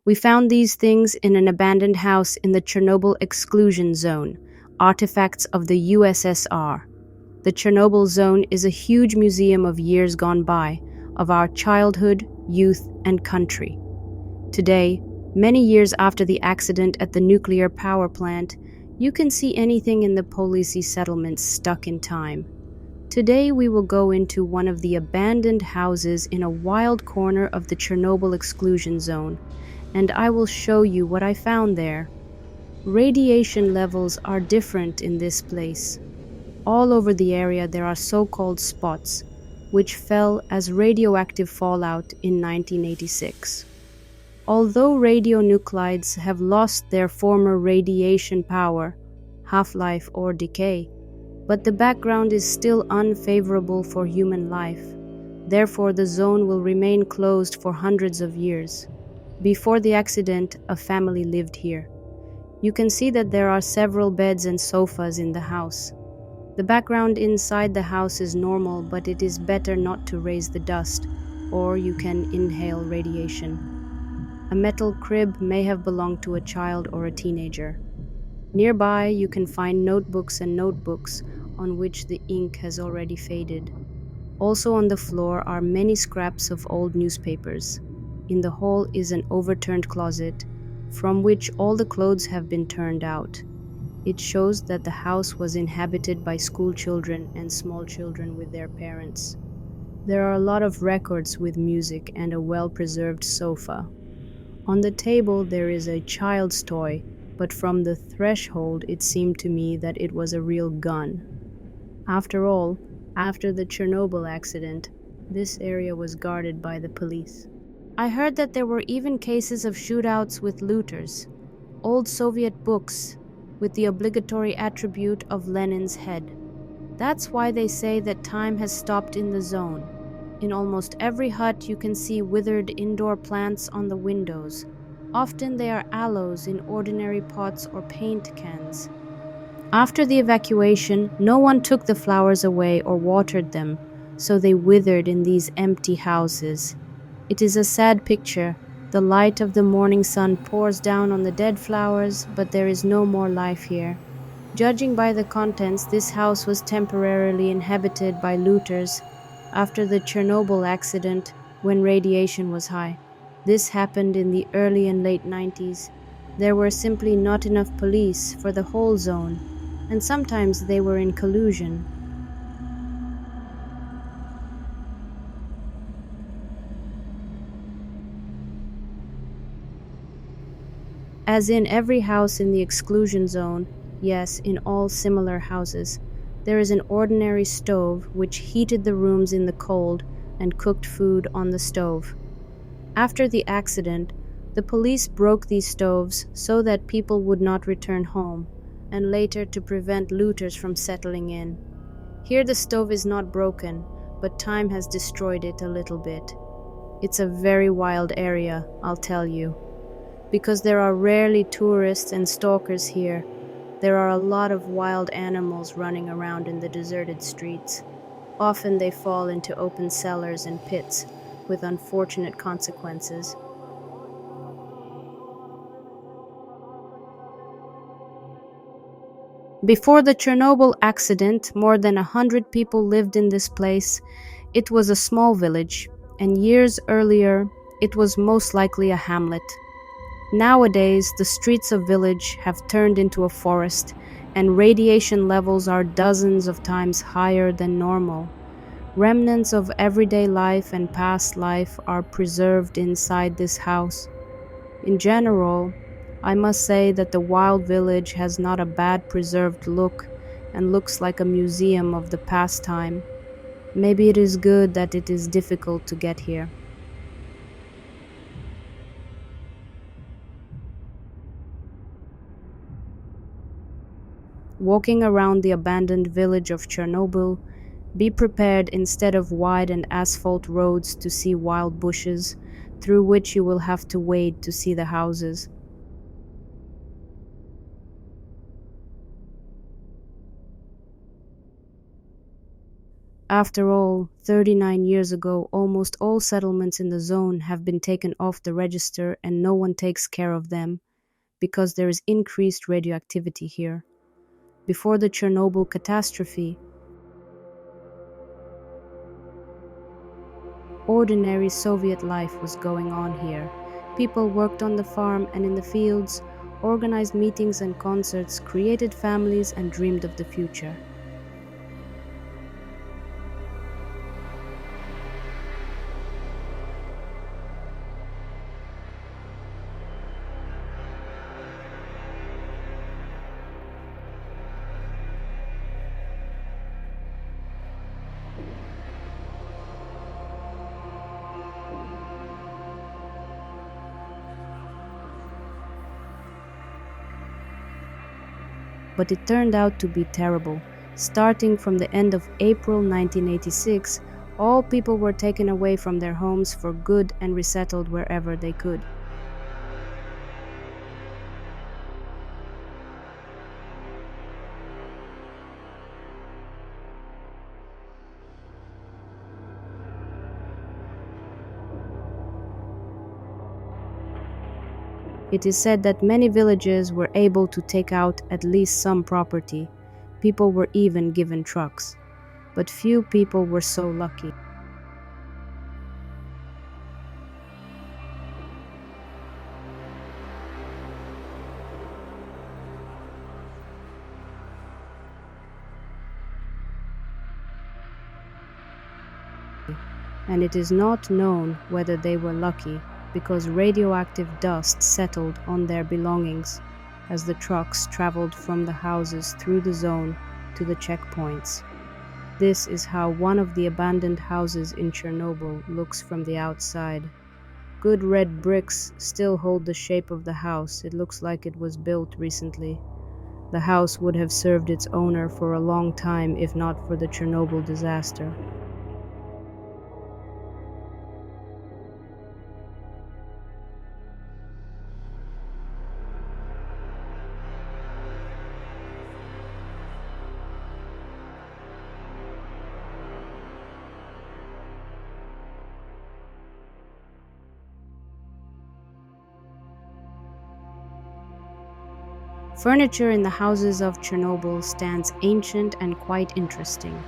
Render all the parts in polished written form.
We found these things in an abandoned house in the Chernobyl exclusion zone, artifacts of the USSR. The Chernobyl zone is a huge museum of years gone by, of our childhood, youth, and country. Today, many years after the accident at the nuclear power plant, you can see anything in the Polisi settlements stuck in time. Today, we will go into one of the abandoned houses in a wild corner of the Chernobyl exclusion zone, and I will show you what I found there. Radiation levels are different in this place. All over the area, there are so called spots, which fell as radioactive fallout in 1986. Although radionuclides have lost their former radiation power, half-life, or decay, but the background is still unfavorable for human life. Therefore, the zone will remain closed for hundreds of years. Before the accident, a family lived here. You can see that there are several beds and sofas in the house. The background inside the house is normal, but it is better not to raise the dust, or you can inhale radiation. A metal crib may have belonged to a child or a teenager. Nearby, you can find notebooks and notebooks on which the ink has already faded. Also on the floor are many scraps of old newspapers. In the hall is an overturned closet, from which all the clothes have been turned out. It shows that the house was inhabited by school children and small children with their parents. There are a lot of records with music and a well-preserved sofa. On the table there is a child's toy, but from the threshold it seemed to me that it was a real gun. After all, after the Chernobyl accident, this area was guarded by the police. I heard that there were even cases of shootouts with looters, old Soviet books with the obligatory attribute of Lenin's head. That's why they say that time has stopped in the zone. In almost every hut you can see withered indoor plants on the windows. Often they are aloes in ordinary pots or paint cans. After the evacuation, no one took the flowers away or watered them, so they withered in these empty houses. It is a sad picture. The light of the morning sun pours down on the dead flowers, but there is no more life here. Judging by the contents, this house was temporarily inhabited by looters after the Chernobyl accident when radiation was high. This happened in the early and late 90s. There were simply not enough police for the whole zone, and sometimes they were in collusion. As in every house in the exclusion zone, yes, in all similar houses, there is an ordinary stove which heated the rooms in the cold and cooked food on the stove. After the accident, the police broke these stoves so that people would not return home, and later to prevent looters from settling in. Here the stove is not broken, but time has destroyed it a little bit. It's a very wild area, I'll tell you. Because there are rarely tourists and stalkers here, there are a lot of wild animals running around in the deserted streets. Often they fall into open cellars and pits, with unfortunate consequences. Before the Chernobyl accident, more than 100 people lived in this place. It was a small village, and years earlier, it was most likely a hamlet. Nowadays, the streets of village have turned into a forest, and radiation levels are dozens of times higher than normal. Remnants of everyday life and past life are preserved inside this house. In general, I must say that the wild village has not a bad preserved look and looks like a museum of the past time. Maybe it is good that it is difficult to get here. Walking around the abandoned village of Chernobyl, be prepared instead of wide and asphalt roads to see wild bushes, through which you will have to wade to see the houses. After all, 39 years ago, almost all settlements in the zone have been taken off the register and no one takes care of them because there is increased radioactivity here. Before the Chernobyl catastrophe, ordinary Soviet life was going on here. People worked on the farm and in the fields, organized meetings and concerts, created families, and dreamed of the future. But it turned out to be terrible. Starting from the end of April 1986, all people were taken away from their homes for good and resettled wherever they could. It is said that many villages were able to take out at least some property. People were even given trucks. But few people were so lucky. And it is not known whether they were lucky because radioactive dust settled on their belongings as the trucks traveled from the houses through the zone to the checkpoints. This is how one of the abandoned houses in Chernobyl looks from the outside. Good red bricks still hold the shape of the house. It looks like it was built recently. The house would have served its owner for a long time if not for the Chernobyl disaster. Furniture in the houses of Chernobyl stands ancient and quite interesting.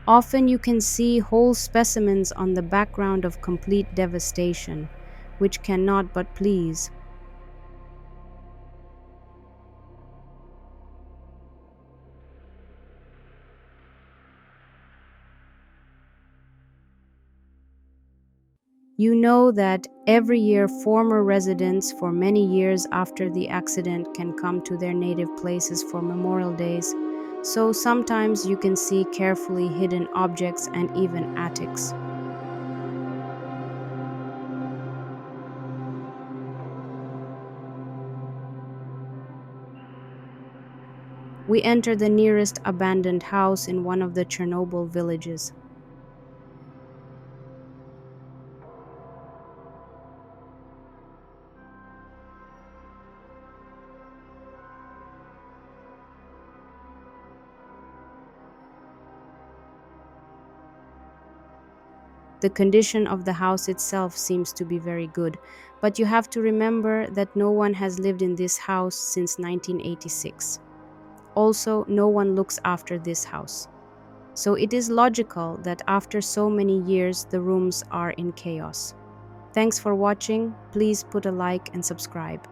Often you can see whole specimens on the background of complete devastation, which cannot but please. You know that every year former residents for many years after the accident can come to their native places for Memorial Days, so sometimes you can see carefully hidden objects and even attics. We enter the nearest abandoned house in one of the Chernobyl villages. The condition of the house itself seems to be very good, but you have to remember that no one has lived in this house since 1986. Also, no one looks after this house. So it is logical that after so many years, the rooms are in chaos. Thanks for watching. Please put a like and subscribe.